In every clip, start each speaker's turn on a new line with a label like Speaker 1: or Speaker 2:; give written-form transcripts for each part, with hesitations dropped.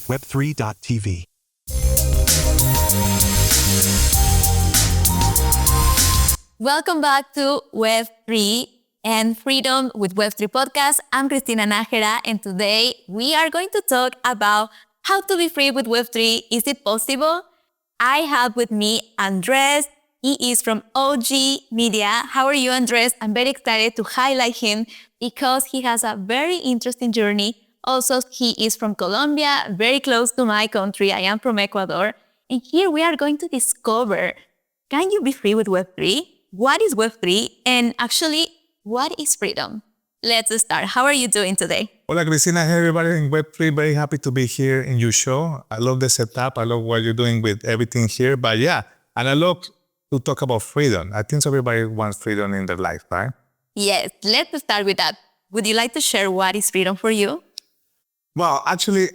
Speaker 1: Web3.tv.
Speaker 2: Welcome back to Web3 and Freedom with Web3 podcast. I'm Cristina Najera, and today we are going to talk about how to be free with Web3. Is it possible? I have with me Andres. He is from OG Media. How are you, Andres? I'm very excited to highlight him because he has a very interesting journey. Also, he is from Colombia, very close to my country. I am from Ecuador. And here we are going to discover, can you be free with Web3? What is Web3? And actually, what is freedom? Let's start. How are you doing today?
Speaker 3: Hola, Cristina. Hey, everybody in Web3. Very happy to be here in your show. I love the setup. I love what you're doing with everything here. But yeah, and I love to talk about freedom. I think everybody wants freedom in their life, right?
Speaker 2: Yes, let's start with that. Would you like to share what is freedom for you?
Speaker 3: Well, actually,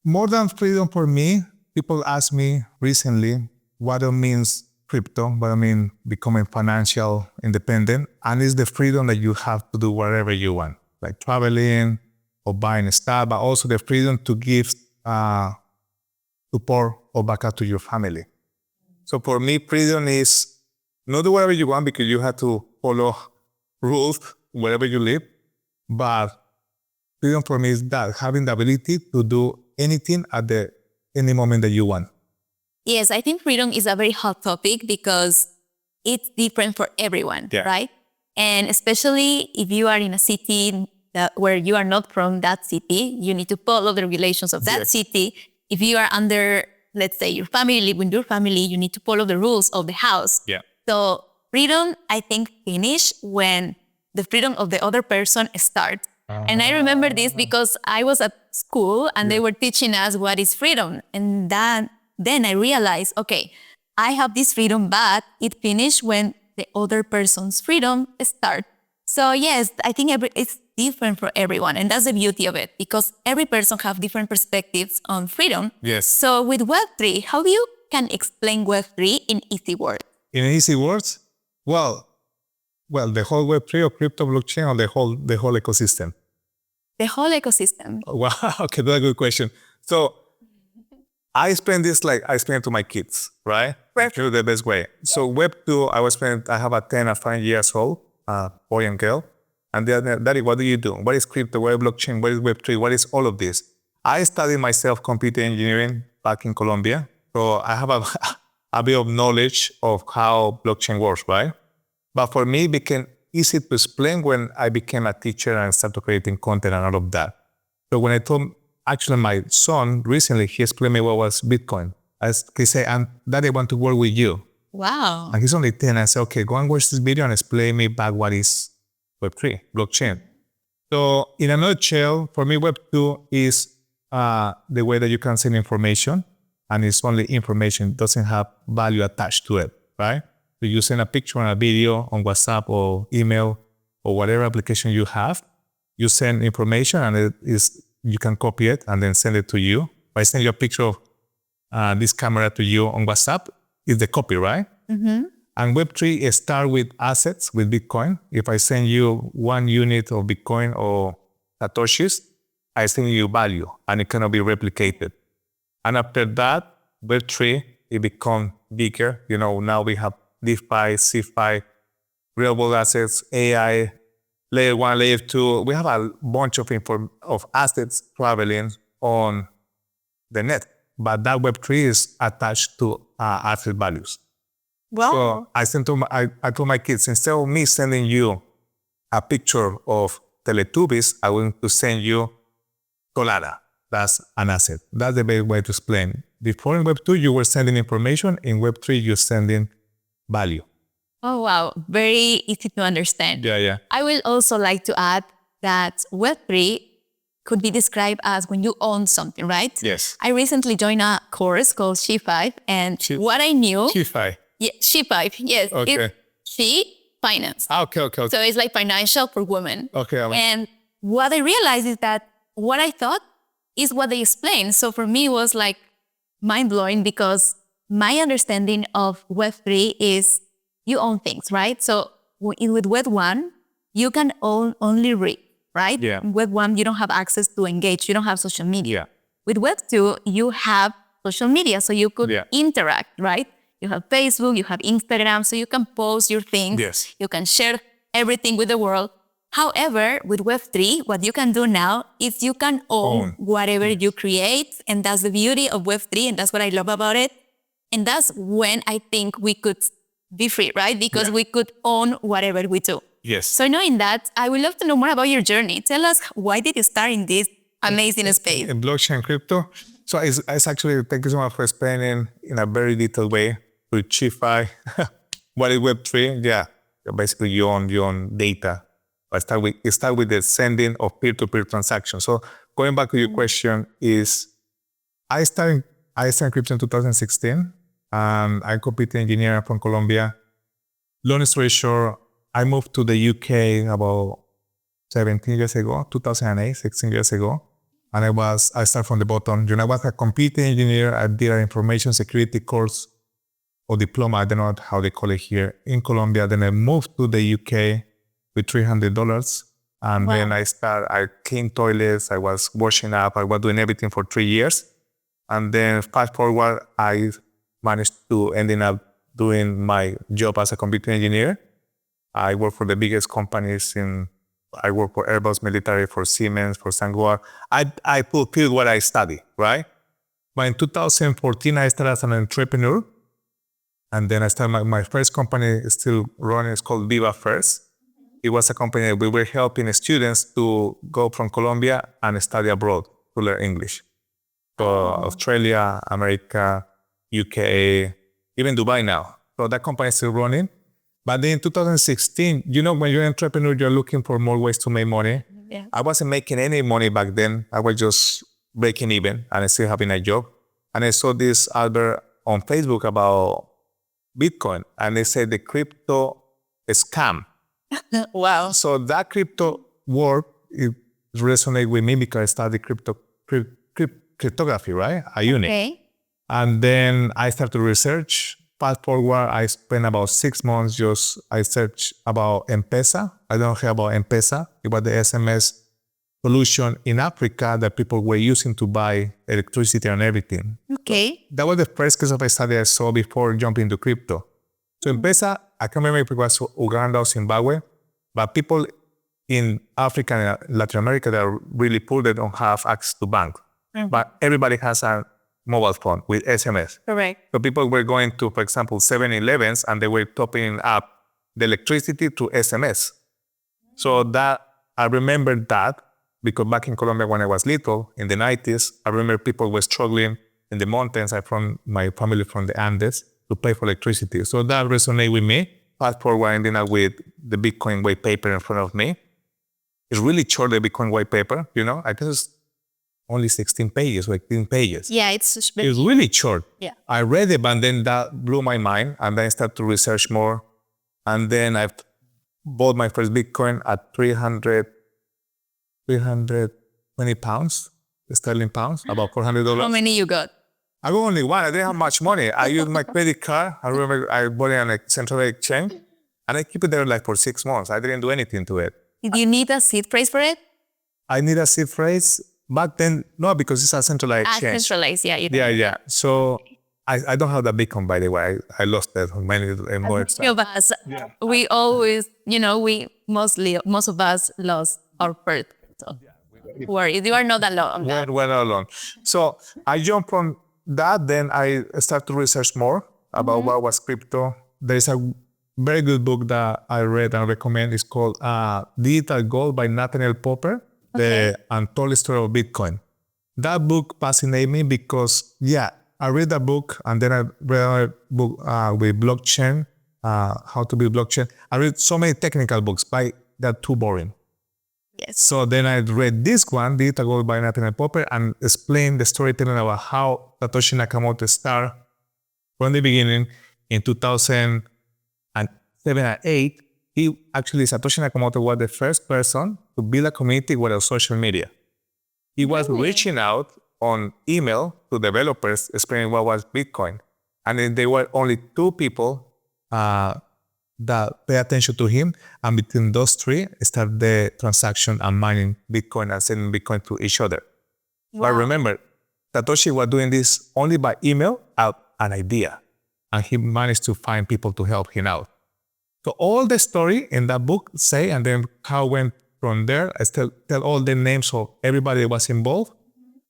Speaker 3: more than freedom for me, people ask me recently what it means crypto, what I mean becoming financial independent, and it's the freedom that you have to do whatever you want, like traveling or buying stuff, but also the freedom to give support or backup to your family. So for me, freedom is not do whatever you want because you have to follow rules wherever you live, but freedom for me is that having the ability to do anything at any moment that you want.
Speaker 2: Yes, I think freedom is a very hot topic because it's different for everyone, right? And especially if you are in a city where you are not from that city, you need to follow the regulations of that city. If you are under, let's say, your family, live with your family, you need to follow the rules of the house.
Speaker 3: Yeah.
Speaker 2: So freedom, I think, finish when the freedom of the other person starts. And I remember this because I was at school and they were teaching us what is freedom. And then I realized, okay, I have this freedom, but it finished when the other person's freedom starts. So yes, I think it's different for everyone. And that's the beauty of it because every person have different perspectives on freedom.
Speaker 3: Yes.
Speaker 2: So with Web3, how you can explain Web3 in easy words?
Speaker 3: In easy words? Well, the whole Web3 or crypto blockchain or the whole ecosystem?
Speaker 2: The whole ecosystem.
Speaker 3: Wow, okay, that's a good question. So I explain it to my kids, right?
Speaker 2: Perfect.
Speaker 3: The best way. So Web2, I have a 10 or 5 years old boy and girl. And they're, Daddy, what do you do? What is crypto? What is blockchain? What is Web3? What is all of this? I studied myself computer engineering back in Colombia. So I have a bit of knowledge of how blockchain works, right? But for me, it became easy to explain when I became a teacher and started creating content and all of that. So when I told, actually my son recently, he explained me what was Bitcoin. He said, Daddy, I want to work with you.
Speaker 2: Wow.
Speaker 3: And he's only 10. I said, okay, go and watch this video and explain me back what is Web3, blockchain. So in a nutshell, for me, Web2 is the way that you can send information, and it's only information, it doesn't have value attached to it, right? So you send a picture and a video on WhatsApp or email or whatever application you have, you send information and you can copy it and then send it to you. If I send you a picture of this camera to you on WhatsApp, it's the copy, right?
Speaker 2: Mm-hmm.
Speaker 3: And Web3 starts with assets, with Bitcoin. If I send you 1 unit of Bitcoin or Satoshis, I send you value and it cannot be replicated. And after that, Web3, it becomes bigger. You know, now we have DeFi, CeFi, real-world assets, AI, layer 1, layer 2. We have a bunch of assets traveling on the net. But that Web3 is attached to asset values.
Speaker 2: Wow.
Speaker 3: So I told my kids, instead of me sending you a picture of Teletubbies, I want to send you Solana. That's an asset. That's the best way to explain. Before in Web2, you were sending information. In Web3, you're sending value.
Speaker 2: Oh, wow. Very easy to understand.
Speaker 3: Yeah.
Speaker 2: I will also like to add that Web3 could be described as when you own something, right?
Speaker 3: Yes.
Speaker 2: I recently joined a course called She5, and what I knew...
Speaker 3: She5.
Speaker 2: Yeah, She5, yes.
Speaker 3: Okay.
Speaker 2: It's She Finance.
Speaker 3: Okay.
Speaker 2: So it's like financial for women.
Speaker 3: Okay.
Speaker 2: And what I realized is that what I thought is what they explained. So for me, it was like mind-blowing because my understanding of Web3 is you own things, right? So with Web1, you can only read, right?
Speaker 3: Yeah.
Speaker 2: In Web1, you don't have access to engage. You don't have social media.
Speaker 3: Yeah.
Speaker 2: with Web2, you have social media, so you could
Speaker 3: Yeah.
Speaker 2: interact, right? You have Facebook, you have Instagram, so you can post your things.
Speaker 3: Yes.
Speaker 2: You can share everything with the world. However, with Web3, what you can do now is you can own whatever you create. And that's the beauty of Web3. And that's what I love about it. And that's when I think we could be free, right? Because we could own whatever we do.
Speaker 3: Yes.
Speaker 2: So knowing that, I would love to know more about your journey. Tell us, why did you start in this amazing space?
Speaker 3: In blockchain and crypto. So it's actually, thank you so much for explaining in a very detailed way to Chify what is Web3. Yeah, basically you own data. But start with the sending of peer-to-peer transactions. So going back to your question is, I started crypto in 2016. I'm computer engineer from Colombia. Long story short, I moved to the UK about 17 years ago, 2008, 16 years ago. And I started from the bottom. I was a computer engineer. I did an information security course or diploma. I don't know how they call it here in Colombia. Then I moved to the UK with $300. And then I cleaned toilets. I was washing up. I was doing everything for 3 years. And then fast forward, I managed to ending up doing my job as a computer engineer. I work for the biggest companies I work for Airbus Military, for Siemens, for Sangua. I fulfilled what I studied, right? But in 2014, I started as an entrepreneur. And then I started my first company is still running. It's called Viva First. It was a company that we were helping students to go from Colombia and study abroad to learn English. So Australia, America, UK, even Dubai now. So that company is still running. But then in 2016, when you're an entrepreneur, you're looking for more ways to make money.
Speaker 2: Yeah.
Speaker 3: I wasn't making any money back then. I was just breaking even and still having a job. And I saw this advert on Facebook about Bitcoin. And they said the crypto scam.
Speaker 2: Wow.
Speaker 3: So that crypto word, it resonated with me because I studied cryptography, right? A unit.
Speaker 2: Okay.
Speaker 3: And then I started research. Fast forward, I spent about 6 months I searched about M-Pesa. I don't hear about M-Pesa. It was the SMS solution in Africa that people were using to buy electricity and everything.
Speaker 2: Okay.
Speaker 3: That was the first case of a study I saw before jumping into crypto. So M-Pesa, I can't remember if it was Uganda or Zimbabwe, but people in Africa and Latin America that are really poor, they don't have access to bank. But everybody has a mobile phone with SMS.
Speaker 2: Correct.
Speaker 3: So people were going to, for example, 7-Elevens and they were topping up the electricity through SMS. So that, I remember that because back in Colombia when I was little, in the 90s, I remember people were struggling in the mountains. My family from the Andes to pay for electricity. So that resonated with me. Fast forward, ending up with the Bitcoin white paper in front of me. It's really short, the Bitcoin white paper, I guess it's only 16 pages or 18 pages.
Speaker 2: Yeah, it's
Speaker 3: really short.
Speaker 2: Yeah.
Speaker 3: I read it, but then that blew my mind. And then I started to research more. And then I bought my first Bitcoin at 320 pounds, sterling pounds, about $400.
Speaker 2: How many you got?
Speaker 3: I got only one. I didn't have much money. I used my credit card. I remember I bought it on a central exchange. And I keep it there for 6 months. I didn't do anything to it.
Speaker 2: Did you need a seed phrase for it?
Speaker 3: I need a seed phrase. Back then, no, because it's a centralized exchange.
Speaker 2: Centralized, yeah.
Speaker 3: Yeah. So I don't have that Bitcoin, by the way. I lost that many more
Speaker 2: Few of us, we always, most of us lost our birth. So worry, you are not alone.
Speaker 3: We're not alone. So I jumped from that. Then I started to research more about what was crypto. There's a very good book that I read and recommend. It's called Digital Gold by Nathaniel Popper. The Untold Story of Bitcoin. That book fascinated me because, I read that book and then I read a book with blockchain, how to build blockchain. I read so many technical books, but they're too boring.
Speaker 2: Yes.
Speaker 3: So then I read this one, Digital Gold by Nathaniel Popper, and explained the storytelling about how Satoshi Nakamoto started from the beginning in 2007 and 2008. Satoshi Nakamoto was the first person to build a community without social media. He was reaching out on email to developers explaining what was Bitcoin. And then there were only 2 people that pay attention to him. And between those 3, started the transaction and mining Bitcoin and sending Bitcoin to each other.
Speaker 2: Wow.
Speaker 3: But remember, Satoshi was doing this only by email out an idea. And he managed to find people to help him out. So all the story in that book say, and then how it went from there, I still tell all the names of everybody that was involved.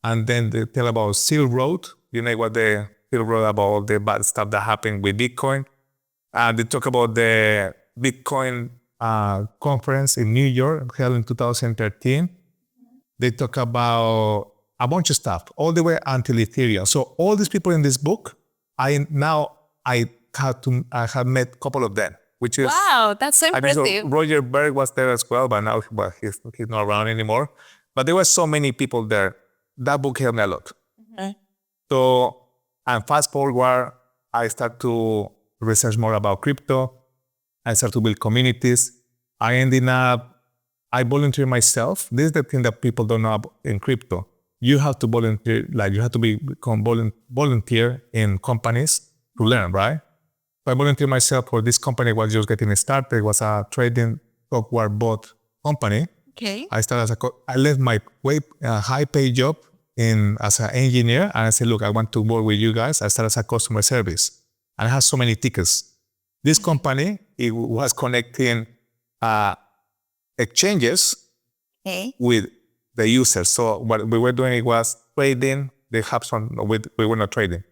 Speaker 3: And then they tell about Silk Road. You know what the Silk Road about all the bad stuff that happened with Bitcoin. And they talk about the Bitcoin conference in New York held in 2013. They talk about a bunch of stuff, all the way until Ethereum. So all these people in this book, I have met a couple of them, which is
Speaker 2: Wow, that's so impressive.
Speaker 3: so Roger Berg was there as well, but now he's not around anymore. But there were so many people there. That book helped me a lot. So, and fast forward, I start to research more about crypto. I start to build communities. I volunteer myself. This is the thing that people don't know about in crypto. You have to volunteer, like you have to become volunteer in companies to learn, right? So I volunteered myself for this company was just getting started. It was a trading software bot company.
Speaker 2: Okay.
Speaker 3: I started I left my high paid job as an engineer, and I said, look, I want to work with you guys. I started as a customer service, and I had so many tickets. This company, it was connecting exchanges with the users. So what we were doing was trading. They have we were not trading.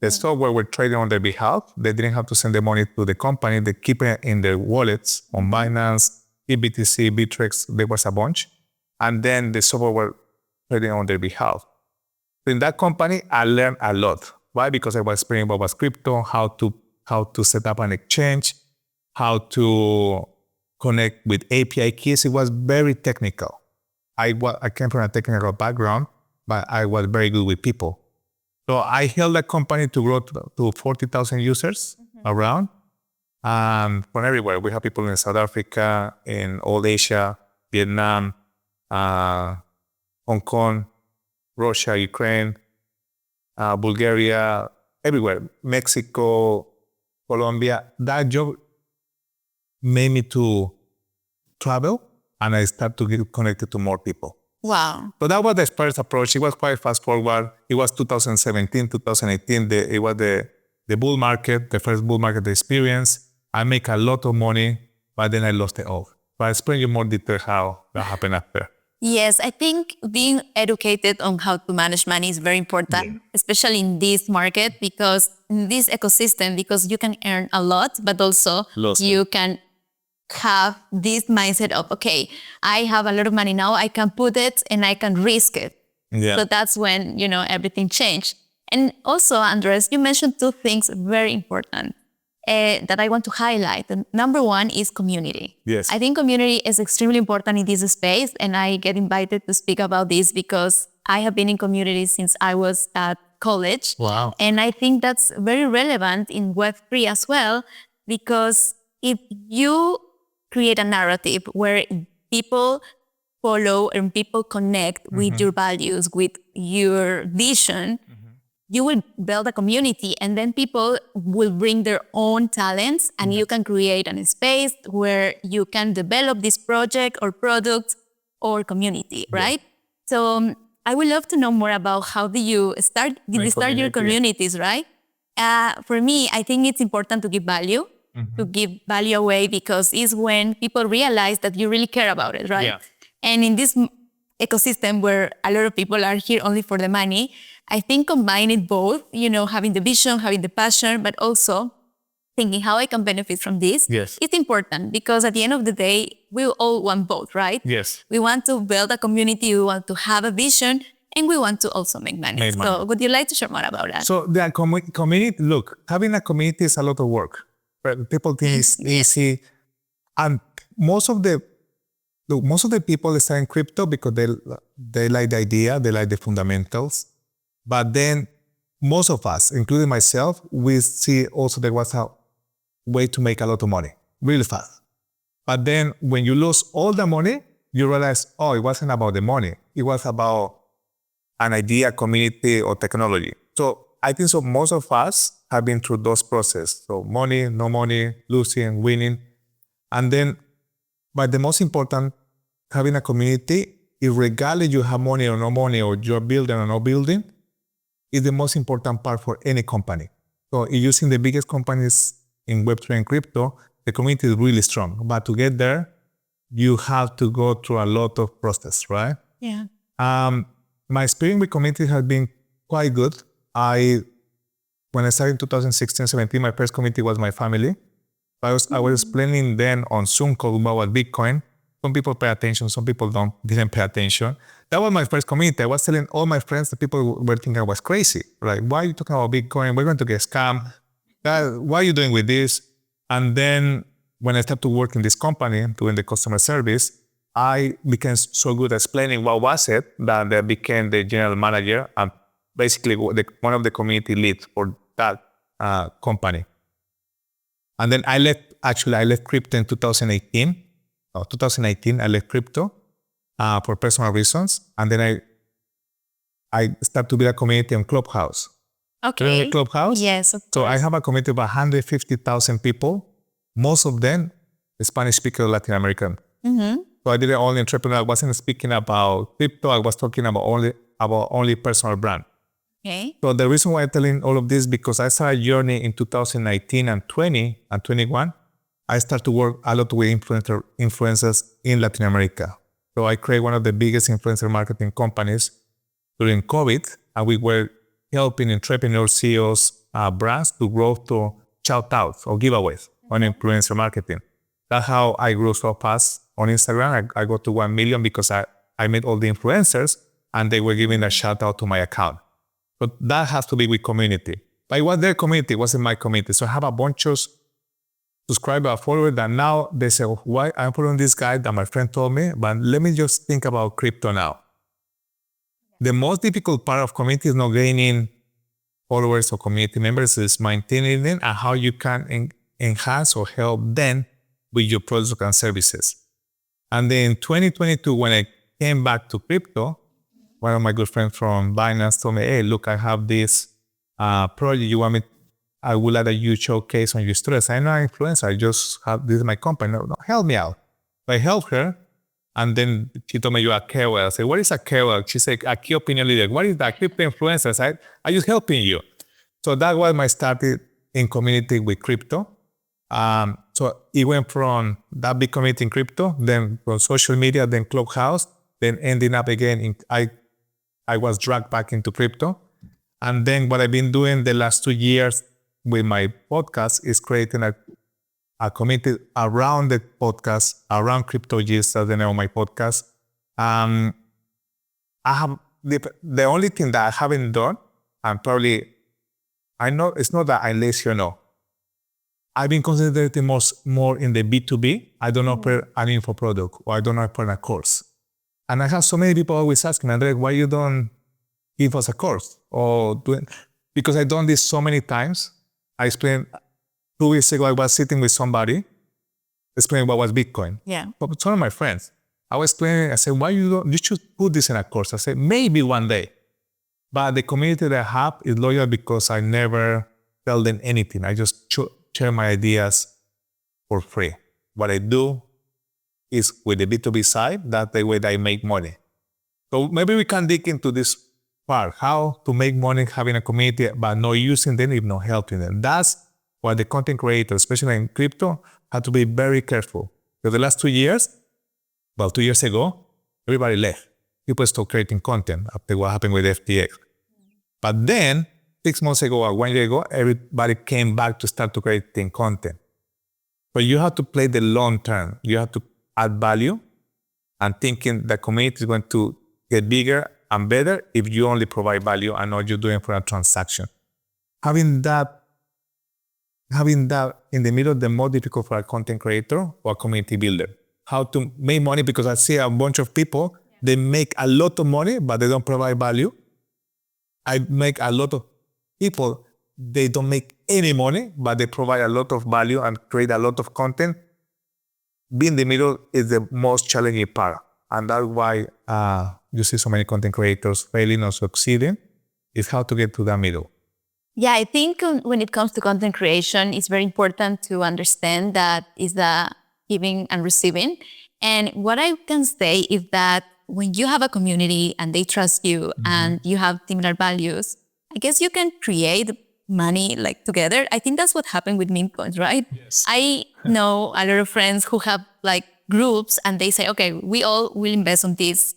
Speaker 3: The software were trading on their behalf. They didn't have to send the money to the company. They keep it in their wallets on Binance, EBTC, Bittrex. There was a bunch. And then the software were trading on their behalf. In that company, I learned a lot. Why? Because I was explaining what was crypto, how to set up an exchange, how to connect with API keys. It was very technical. I came from a technical background, but I was very good with people. So I helped that company to grow to 40,000 users around, from everywhere. We have people in South Africa, in all Asia, Vietnam, Hong Kong, Russia, Ukraine, Bulgaria, everywhere, Mexico, Colombia. That job made me to travel, and I started to get connected to more people.
Speaker 2: Wow.
Speaker 3: So that was the first approach. It was quite fast forward. It was 2017, 2018. It was the bull market, the first bull market experience. I make a lot of money, but then I lost it all. But I'll explain you more detail how that happened after.
Speaker 2: Yes, I think being educated on how to manage money is very important, especially in this market, because in this ecosystem, because you can earn a lot, but also you can have this mindset of, okay, I have a lot of money now, I can put it and I can risk it.
Speaker 3: Yeah.
Speaker 2: So that's when, everything changed. And also, Andres, you mentioned two things very important that I want to highlight. The number one is community.
Speaker 3: Yes.
Speaker 2: I think community is extremely important in this space, and I get invited to speak about this because I have been in community since I was at college.
Speaker 3: Wow.
Speaker 2: And I think that's very relevant in Web3 as well, because if you create a narrative where people follow and people connect with your values, with your vision, you will build a community, and then people will bring their own talents, and you can create a space where you can develop this project or product or community, right? So I would love to know more about how did you start your communities, right? For me, I think it's important to give value, to give value away, because it's when people realize that you really care about it, right?
Speaker 3: Yeah.
Speaker 2: And in this ecosystem where a lot of people are here only for the money, I think combining both, having the vision, having the passion, but also thinking how I can benefit from this,
Speaker 3: Yes.
Speaker 2: it's important, because at the end of the day, we all want both, right?
Speaker 3: Yes.
Speaker 2: We want to build a community, we want to have a vision, and we want to also make money. So would you like to share more about that?
Speaker 3: So the community, look, having a community is a lot of work. But people think it's easy. And most of the people start in crypto because they like the idea, they like the fundamentals. But then most of us, including myself, we see also there was a way to make a lot of money really fast. But then when you lose all the money, you realize, it wasn't about the money. It was about an idea, community, or technology. So I think so most of us have been through those processes. So money, no money, losing, winning. And then, but the most important, having a community, regardless you have money or no money, or you're building or no building, is the most important part for any company. So using the biggest companies in Web3 and crypto, the community is really strong. But to get there, you have to go through a lot of process, right?
Speaker 2: Yeah.
Speaker 3: My experience with community has been quite good. When I started in 2016, 17, my first community was my family. I was explaining then on Zoom call about Bitcoin. Some people pay attention, some people didn't pay attention. That was my first community. I was telling all my friends that people were thinking I was crazy. Like, why are you talking about Bitcoin? We're going to get scammed. Why are you doing with this? And then when I started to work in this company, doing the customer service, I became so good at explaining what was it that I became the general manager and basically one of the community leads for that company. And then I left crypto in 2018. 2019, I left crypto for personal reasons. And then I started to build a community on Clubhouse.
Speaker 2: Okay.
Speaker 3: Clubhouse?
Speaker 2: Yes, of course.
Speaker 3: So I have a community of 150,000 people, most of them Spanish speaker Latin American.
Speaker 2: Mm-hmm.
Speaker 3: So I did it only entrepreneur. I wasn't speaking about crypto. I was talking about only personal brand.
Speaker 2: Okay.
Speaker 3: So the reason why I'm telling all of this because I started a journey in 2019 and 20 and 21. I started to work a lot with influencers in Latin America. So I created one of the biggest influencer marketing companies during COVID, and we were helping entrepreneurs, CEOs, brands to grow to shout outs or giveaways on influencer marketing. That's how I grew so fast on Instagram. I got to 1 million because I met all the influencers and they were giving a shout out to my account. But that has to be with community. But it was their community, it wasn't my community. So I have a bunch of subscribers, followers that now they say, why I'm following this guy that my friend told me, but let me just think about crypto now. The most difficult part of community is not gaining followers or community members, is maintaining them and how you can enhance or help them with your products and services. And then in 2022, when I came back to crypto, one of my good friends from Binance told me, hey, look, I have this project I would like that you showcase on your stories. I'm not an influencer. I just have, this is my company. No, help me out. So I helped her. And then she told me, you're a KOL. I said, what is a KOL? She said, a key opinion leader. What is that? Crypto influencers. I just helping you. So that was my started in community with crypto. So it went from that big community in crypto, then from social media, then Clubhouse, then ending up again I was dragged back into crypto. And then what I've been doing the last 2 years with my podcast is creating a community around the podcast, around Crypto Gist, as the name of my podcast. I have the only thing that I haven't done, and probably I know it's not that I'm lazy or no. I've been concentrating more in the B2B. I don't offer an info product or I don't offer a course. And I have so many people always asking, Andres, why you don't give us a course? Because I've done this so many times. I explained 2 weeks ago, I was sitting with somebody explaining what was Bitcoin.
Speaker 2: Yeah.
Speaker 3: But some of my friends, I was explaining, I said, why you should put this in a course? I said, maybe one day. But the community that I have is loyal because I never tell them anything. I just share my ideas for free. What I do is with the B2B side, that's the way that I make money. So maybe we can dig into this part, how to make money having a community, but not using them, if not helping them. That's what the content creators, especially in crypto, have to be very careful. For the last 2 years, 2 years ago, everybody left. People stopped creating content after what happened with FTX. But then, 6 months ago or 1 year ago, everybody came back to start to creating content. But you have to play the long term. You have to add value and thinking the community is going to get bigger and better if you only provide value and not you're doing for a transaction. Having that in the middle, the more difficult for a content creator or a community builder. How to make money, because I see a bunch of people, they make a lot of money, but they don't provide value. I make a lot of people, they don't make any money, but they provide a lot of value and create a lot of content. Being in the middle is the most challenging part. And that's why you see so many content creators failing or succeeding, is how to get to that middle.
Speaker 2: Yeah, I think when it comes to content creation, it's very important to understand that is the giving and receiving. And what I can say is that when you have a community and they trust you and you have similar values, I guess you can create money like together. I think that's what happened with meme coins, right?
Speaker 3: Yes.
Speaker 2: I know a lot of friends who have like groups and they say, okay, we all will invest on this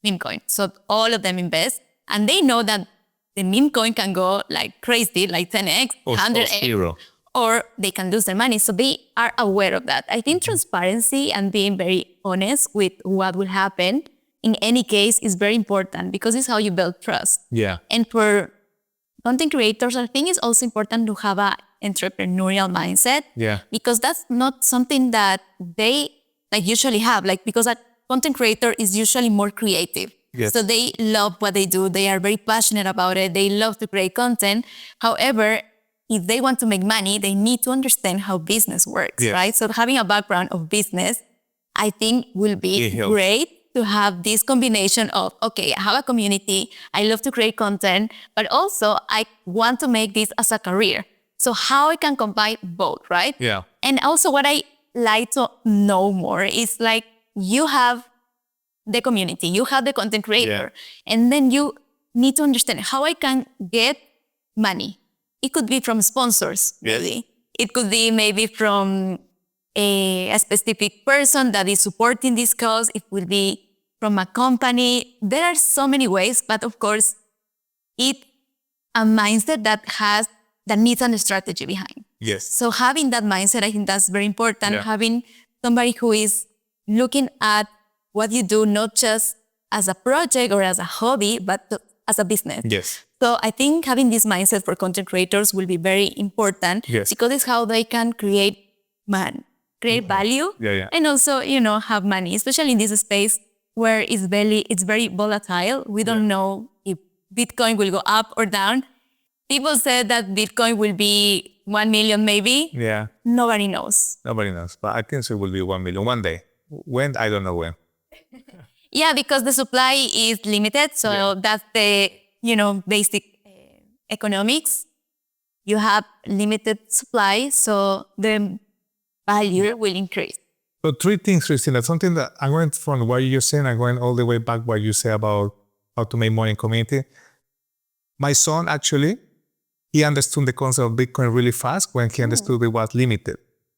Speaker 2: meme coin. So all of them invest and they know that the meme coin can go like crazy, like 10x,
Speaker 3: Or
Speaker 2: 100x,
Speaker 3: zero.
Speaker 2: or they can lose their money. So they are aware of that. I think transparency and being very honest with what will happen in any case is very important because it's how you build trust.
Speaker 3: Yeah.
Speaker 2: And for content creators, I think it's also important to have a entrepreneurial mindset.
Speaker 3: Yeah.
Speaker 2: Because that's not something that they like usually have. Like because a content creator is usually more creative.
Speaker 3: Yes.
Speaker 2: So they love what they do. They are very passionate about it. They love to create content. However, if they want to make money, they need to understand how business works,
Speaker 3: Yes.
Speaker 2: right? So having a background of business, I think will be
Speaker 3: It helps.
Speaker 2: great to have this combination of, okay, I have a community, I love to create content, but also I want to make this as a career. So how I can combine both, right?
Speaker 3: Yeah.
Speaker 2: And also what I like to know more is like you have the community, you have the content creator, and then you need to understand how I can get money. It could be from sponsors,
Speaker 3: Yes.
Speaker 2: maybe. It could be maybe from a specific person that is supporting this cause. It will be from a company. There are so many ways, but of course, it's a mindset that needs a strategy behind.
Speaker 3: Yes.
Speaker 2: So having that mindset, I think that's very important.
Speaker 3: Yeah.
Speaker 2: Having somebody who is looking at what you do, not just as a project or as a hobby, but as a business.
Speaker 3: Yes.
Speaker 2: So I think having this mindset for content creators will be very important
Speaker 3: Yes.
Speaker 2: because it's how they can create value,
Speaker 3: Yeah.
Speaker 2: and also, have money, especially in this space where it's very volatile. We don't know if Bitcoin will go up or down. People said that Bitcoin will be 1 million maybe.
Speaker 3: Yeah.
Speaker 2: Nobody knows.
Speaker 3: Nobody knows. But I think it will be 1 million one day. When? I don't know when.
Speaker 2: Yeah, because the supply is limited. So that's the, basic economics. You have limited supply, so the value will increase.
Speaker 3: So 3 things, Cristina. Something that I'm going from what you're saying, I'm going all the way back what you say about how to make money in community. My son actually, he understood the concept of Bitcoin really fast when he understood it was limited.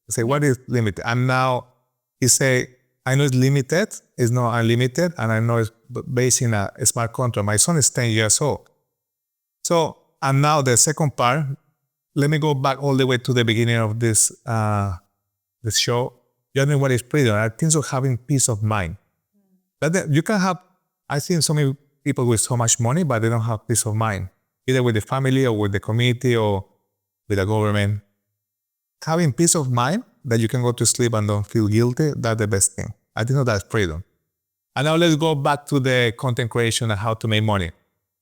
Speaker 3: I say, what is limited? And now he say, I know it's limited, it's not unlimited, and I know it's based in a smart contract. My son is 10 years old. So, and now the second part, let me go back all the way to the beginning of this show. You know what is freedom? I think so having peace of mind. That you can have, I've seen so many people with so much money, but they don't have peace of mind, either with the family or with the community or with the government. Having peace of mind that you can go to sleep and don't feel guilty, that's the best thing. I think that's freedom. And now let's go back to the content creation and how to make money.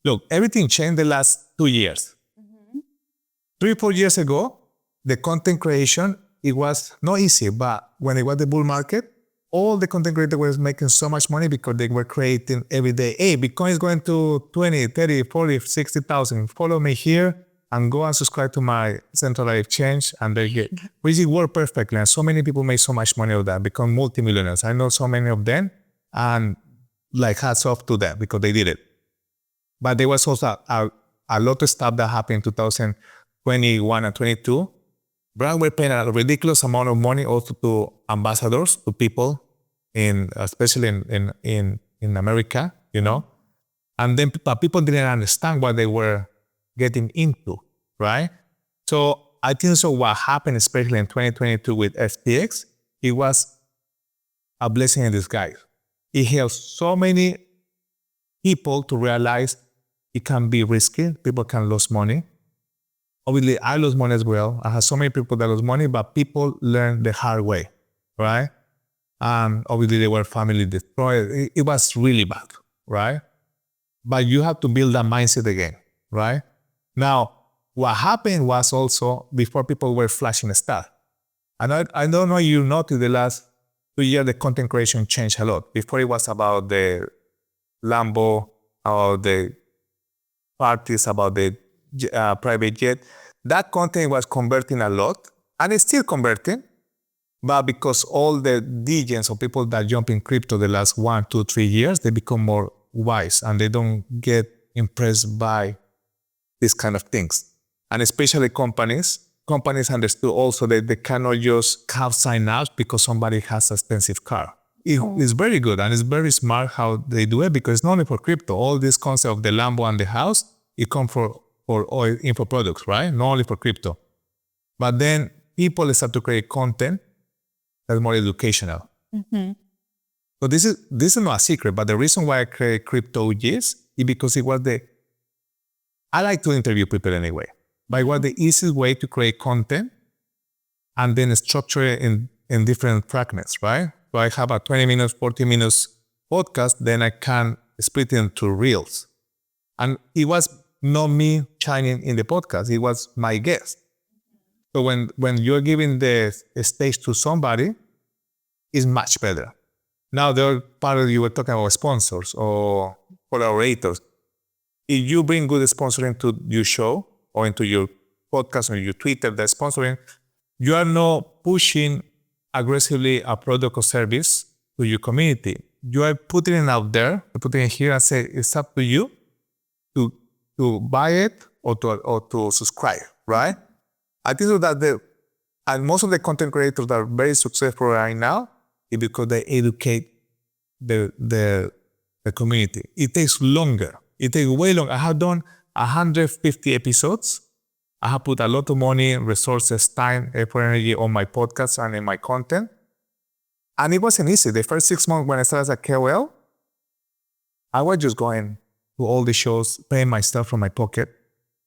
Speaker 3: Look, everything changed the last 2 years. 3-4 years ago, the content creation, it was not easy, but when it was the bull market, all the content creators were making so much money because they were creating every day. Hey, Bitcoin is going to 20, 30, 40, 60,000. Follow me here and go and subscribe to my centralized exchange. And they get, which it worked perfectly. And so many people make so much money of that, become multimillionaires. I know so many of them, and like hats off to them because they did it. But there was also a lot of stuff that happened in 2021 and 22. Brands were paying a ridiculous amount of money also to ambassadors, to people, especially in America, And then people didn't understand what they were getting into, right? So I think so what happened, especially in 2022 with FTX, it was a blessing in disguise. It helped so many people to realize it can be risky. People can lose money. Obviously, I lost money as well. I had so many people that lost money, but people learned the hard way, right? Obviously, they were family destroyed. It was really bad, right? But you have to build that mindset again, right? Now, what happened was also before people were flashing stuff. And I don't know, you noticed the last 2 years, the content creation changed a lot. Before it was about the Lambo, about the parties, about the private jet. That content was converting a lot, and it's still converting. But because all the DJs or people that jump in crypto the last 1, 2, 3 years, they become more wise and they don't get impressed by these kind of things. And especially companies understood also that they cannot just have sign-ups because somebody has an expensive car. It's very good and it's very smart how they do it, because it's not only for crypto. All this concept of the Lambo and the house, it comes for oil info products, right? Not only for crypto. But then people start to create content that's more educational. So this is not a secret, but the reason why I create Crypto is because it was I like to interview people anyway, but it was the easiest way to create content and then structure it in different fragments, right? So I have a 20 minutes, 40 minutes podcast, then I can split it into reels. And it was not me shining in the podcast, it was my guest. So when you're giving the stage to somebody, it's much better. Now, the other part of you were talking about sponsors or collaborators. If you bring good sponsor into your show or into your podcast or your Twitter, the sponsoring, you are not pushing aggressively a product or service to your community. You are putting it out there, putting it here and say, it's up to you to buy it or to subscribe, right? I think that and most of the content creators that are very successful right now is because they educate the community. It takes longer. It takes way longer. I have done 150 episodes. I have put a lot of money, resources, time, effort, energy on my podcast and in my content. And it wasn't easy. The first 6 months when I started as a KOL, I was just going to all the shows, paying my stuff from my pocket,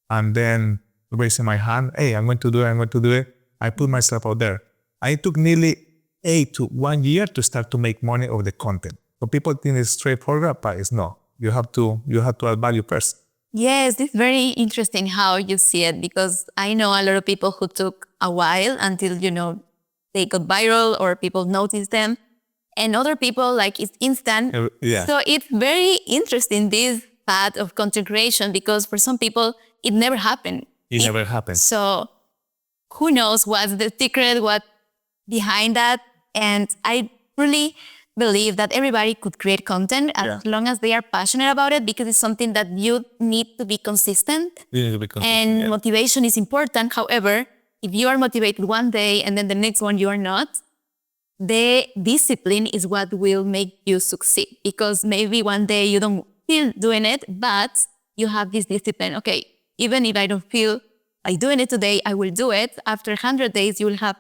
Speaker 3: and then raising my hand, hey, I'm going to do it. I put myself out there. And it took nearly 8 to 1 year to start to make money of the content. So people think it's straightforward, but it's not. You have to add value first.
Speaker 2: Yes, it's very interesting how you see it, because I know a lot of people who took a while until, they got viral or people noticed them. And other people, like, it's instant.
Speaker 3: Yeah.
Speaker 2: So it's very interesting, this path of content creation, because for some people, it never happened.
Speaker 3: It never happened.
Speaker 2: So who knows what's the secret, what behind that. And I really believe that everybody could create content as long as they are passionate about it, because it's something that you need to be consistent. And motivation is important. However, if you are motivated one day and then the next one you are not, the discipline is what will make you succeed. Because maybe one day you don't feel doing it, but you have this discipline. Okay, even if I don't feel like doing it today, I will do it. After 100 days, you will have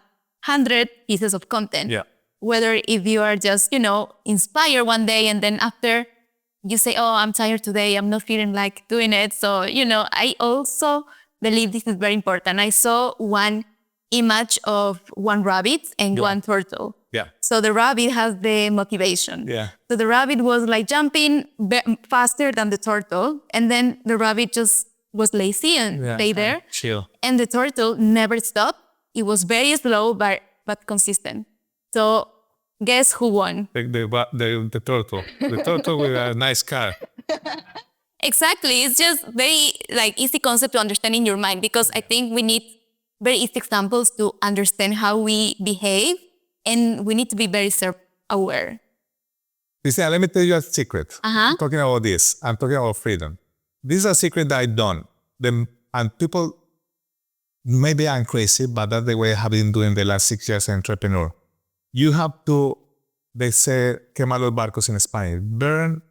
Speaker 2: 100 pieces of content.
Speaker 3: Yeah.
Speaker 2: Whether if you are just, inspired one day and then after you say, oh, I'm tired today, I'm not feeling like doing it. So, I also believe this is very important. I saw one image of one rabbit and one turtle.
Speaker 3: Yeah.
Speaker 2: So the rabbit has the motivation.
Speaker 3: Yeah.
Speaker 2: So the rabbit was like jumping faster than the turtle. And then the rabbit just was lazy and stayed there.
Speaker 3: Chill.
Speaker 2: And the turtle never stopped. It was very slow, but consistent. So guess who won?
Speaker 3: The turtle. The turtle with a nice car.
Speaker 2: Exactly. It's just very easy concept to understand in your mind, because I think we need very easy examples to understand how we behave, and we need to be very self-aware.
Speaker 3: Cristina, let me tell you a secret.
Speaker 2: Uh-huh.
Speaker 3: Talking about this, I'm talking about freedom. This is a secret that I done. And people, maybe I'm crazy, but that's the way I have been doing the last 6 years as an entrepreneur. You have to, they say, quemar los barcos in Spanish, burn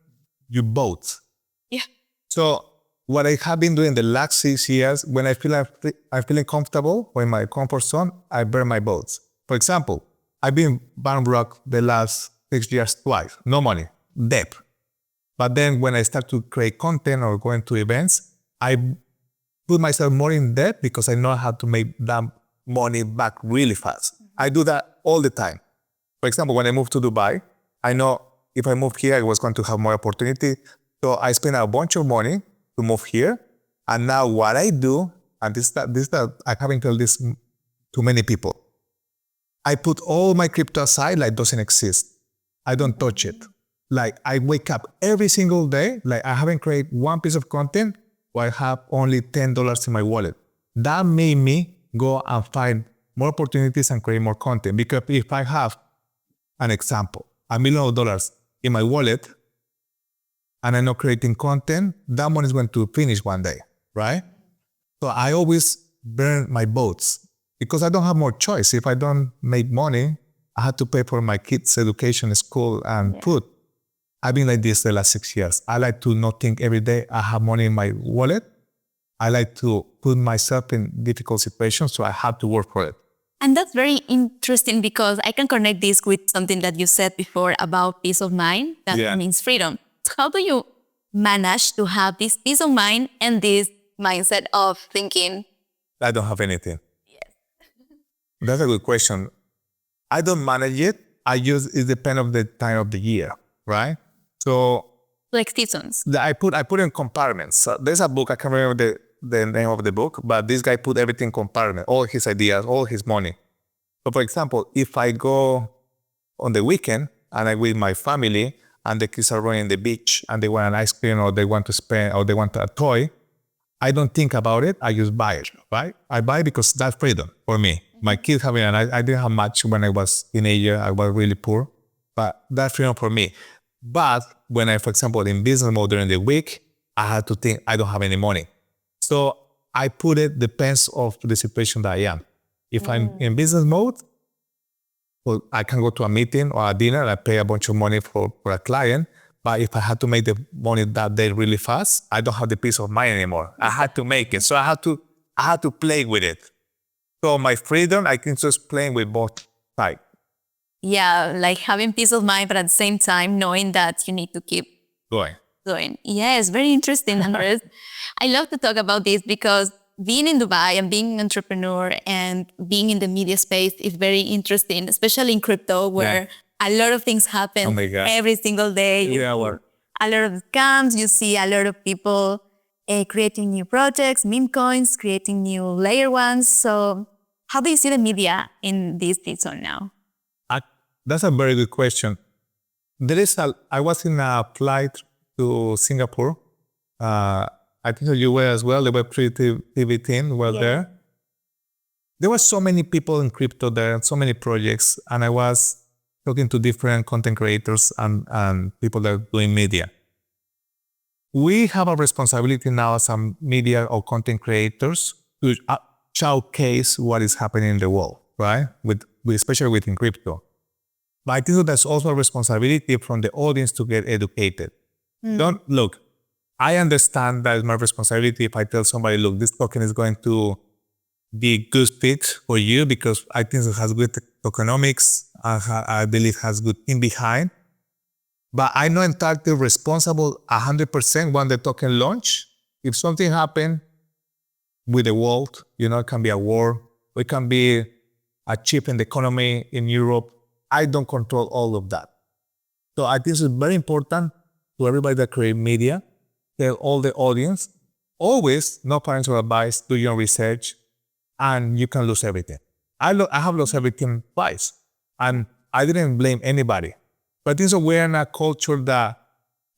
Speaker 3: your boats.
Speaker 2: Yeah.
Speaker 3: So what I have been doing the last 6 years, when I'm feeling comfortable or in my comfort zone, I burn my boats. For example, I've been bankrupt the last 6 years twice. No money, debt. But then when I start to create content or going to events, I put myself more in debt because I know how to make that money back really fast. I do that all the time. For example, when I moved to Dubai, I know if I moved here, I was going to have more opportunity. So I spent a bunch of money to move here. And now what I do, and I haven't told this to many people, I put all my crypto aside like it doesn't exist. I don't touch it. Like I wake up every single day, like I haven't created one piece of content where I have only $10 in my wallet. That made me go and find more opportunities and create more content. Because if I have an example, $1 million in my wallet, and I'm not creating content, that money is going to finish one day, right? So I always burn my boats because I don't have more choice. If I don't make money, I have to pay for my kids' education, school, and food. I've been like this the last 6 years. I like to not think every day I have money in my wallet. I like to put myself in difficult situations, so I have to work for it.
Speaker 2: And that's very interesting because I can connect this with something that you said before about peace of mind. That means freedom. How do you manage to have this peace of mind and this mindset of thinking,
Speaker 3: I don't have anything? That's a good question. I don't manage it. It depends on the time of the year, right? So
Speaker 2: like seasons?
Speaker 3: I put in compartments. So there's a book, I can't remember the name of the book, but this guy put everything in compartment, all his ideas, all his money. So for example, if I go on the weekend and I'm with my family and the kids are running the beach and they want an ice cream or they want to spend or they want a toy, I don't think about it. I just buy it, right? I buy because that's freedom for me. My kids having I didn't have much when I was in Asia. I was really poor, but that's freedom for me. But when I, for example, in business mode during the week, I had to think I don't have any money. So I put it depends of the situation that I am. If I'm in business mode, well, I can go to a meeting or a dinner and I pay a bunch of money for a client. But if I had to make the money that day really fast, I don't have the peace of mind anymore. I had to make it. So I had to play with it. So my freedom, I can just play with both sides.
Speaker 2: Yeah, like having peace of mind, but at the same time knowing that you need to keep
Speaker 3: going.
Speaker 2: Yes, very interesting, Andres. I love to talk about this because being in Dubai and being an entrepreneur and being in the media space is very interesting, especially in crypto where a lot of things happen every single day. A lot of scams, you see a lot of people creating new projects, meme coins, creating new layer ones. So how do you see the media in this season now?
Speaker 3: That's a very good question. I was in a flight to Singapore. I think you were as well. The Web3 TV team were there. There were so many people in crypto there and so many projects. And I was talking to different content creators and people that are doing media. We have a responsibility now as some media or content creators to showcase what is happening in the world, right? Especially within crypto. But I think that there's also a responsibility from the audience to get educated. Look, I understand that it's my responsibility if I tell somebody, look, this token is going to be a good fit for you because I think it has good tokenomics. I believe it has good team behind. But I'm not entirely responsible 100% when the token launch. If something happened with the world, it can be a war, it can be a chip in the economy in Europe. I don't control all of that. So I think it's very important to everybody that create media, tell all the audience, always, no financial advice, do your research, and you can lose everything. I have lost everything twice, and I didn't blame anybody. But I think so we're in a culture that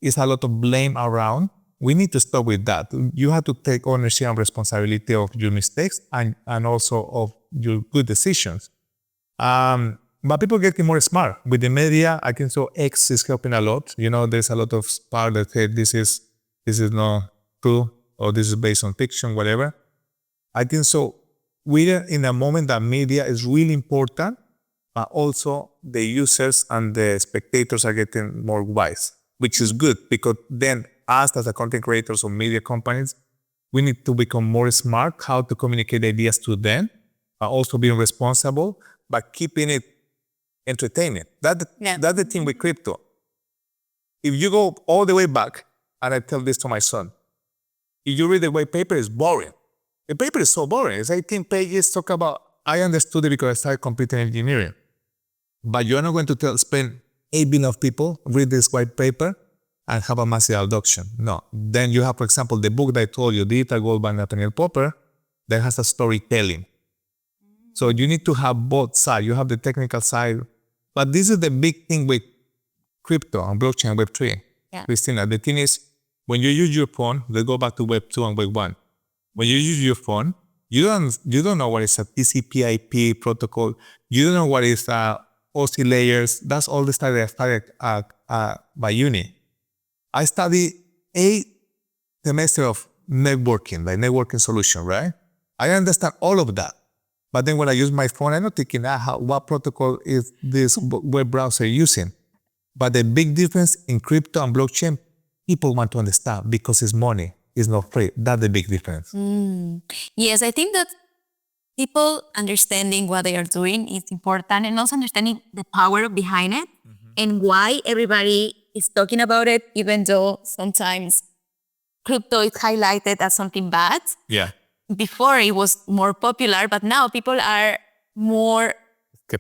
Speaker 3: is a lot of blame around. We need to stop with that. You have to take ownership and responsibility of your mistakes and also of your good decisions. But people getting more smart. With the media, I think so X is helping a lot. There's a lot of part that say this is not true or this is based on fiction, whatever. I think so we're in a moment that media is really important, but also the users and the spectators are getting more wise, which is good because then us as a content creators or media companies, we need to become more smart how to communicate ideas to them, but also being responsible, but keeping it entertaining. That's the thing with crypto. If you go all the way back, and I tell this to my son, if you read the white paper, it's boring. The paper is so boring. It's 18 pages, talk about, I understood it because I started computer engineering. But you're not going to spend 8 billion of people read this white paper and have a massive adoption. No. Then you have, for example, the book that I told you, Digital Gold by Nathaniel Popper, that has a storytelling. So you need to have both sides. You have the technical side. But this is the big thing with crypto and blockchain and Web3. Cristina, the thing is, when you use your phone, let's go back to Web2 and Web1. When you use your phone, you don't know what is a TCP/IP protocol. You don't know what is OC layers. That's all the stuff that I studied by uni. I studied 8 semesters of networking, like networking solution, right? I understand all of that. But then when I use my phone, I'm not thinking, what protocol is this web browser using? But the big difference in crypto and blockchain, people want to understand because it's money. It's not free. That's the big difference.
Speaker 2: Yes, I think that people understanding what they are doing is important, and also understanding the power behind it and why everybody is talking about it, even though sometimes crypto is highlighted as something bad.
Speaker 3: Yeah.
Speaker 2: Before it was more popular, but now people are more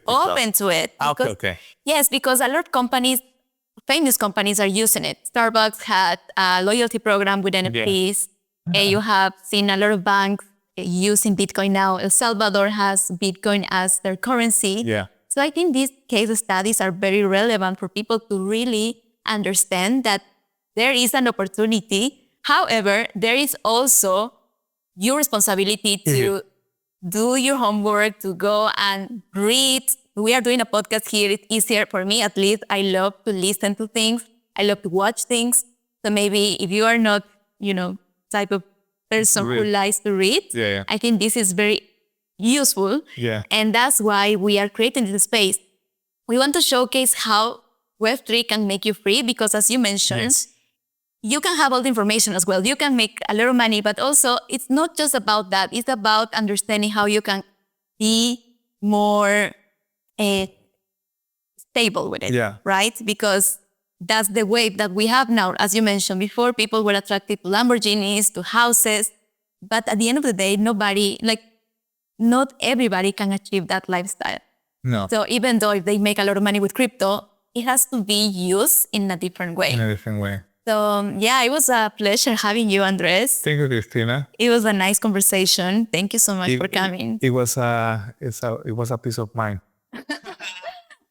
Speaker 2: open to it.
Speaker 3: Okay.
Speaker 2: Yes, because a lot of companies, famous companies, are using it. Starbucks had a loyalty program with NFTs. And you have seen a lot of banks using Bitcoin now. El Salvador has Bitcoin as their currency.
Speaker 3: Yeah.
Speaker 2: So I think these case studies are very relevant for people to really understand that there is an opportunity. However, there is also your responsibility to do your homework, to go and read. We are doing a podcast here. It's easier for me, at least. I love to listen to things. I love to watch things. So maybe if you are not, type of person who likes to read, I think this is very useful.
Speaker 3: Yeah.
Speaker 2: And that's why we are creating this space. We want to showcase how Web3 can make you free because, as you mentioned, you can have all the information as well. You can make a lot of money, but also it's not just about that. It's about understanding how you can be more stable with it, right? Because that's the wave that we have now. As you mentioned before, people were attracted to Lamborghinis, to houses, but at the end of the day, not everybody can achieve that lifestyle.
Speaker 3: No.
Speaker 2: So even though if they make a lot of money with crypto, it has to be used in a different way. So it was a pleasure having you, Andres.
Speaker 3: Thank you, Cristina.
Speaker 2: It was a nice conversation. Thank you so much for coming.
Speaker 3: It was a peace of mind.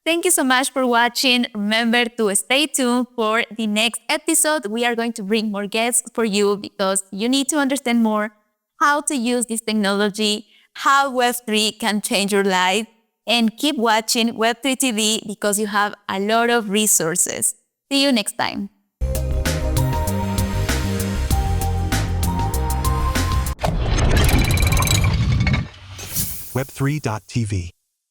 Speaker 2: Thank you so much for watching. Remember to stay tuned for the next episode. We are going to bring more guests for you because you need to understand more how to use this technology, how Web3 can change your life, and keep watching Web3 TV because you have a lot of resources. See you next time.
Speaker 1: Web3.tv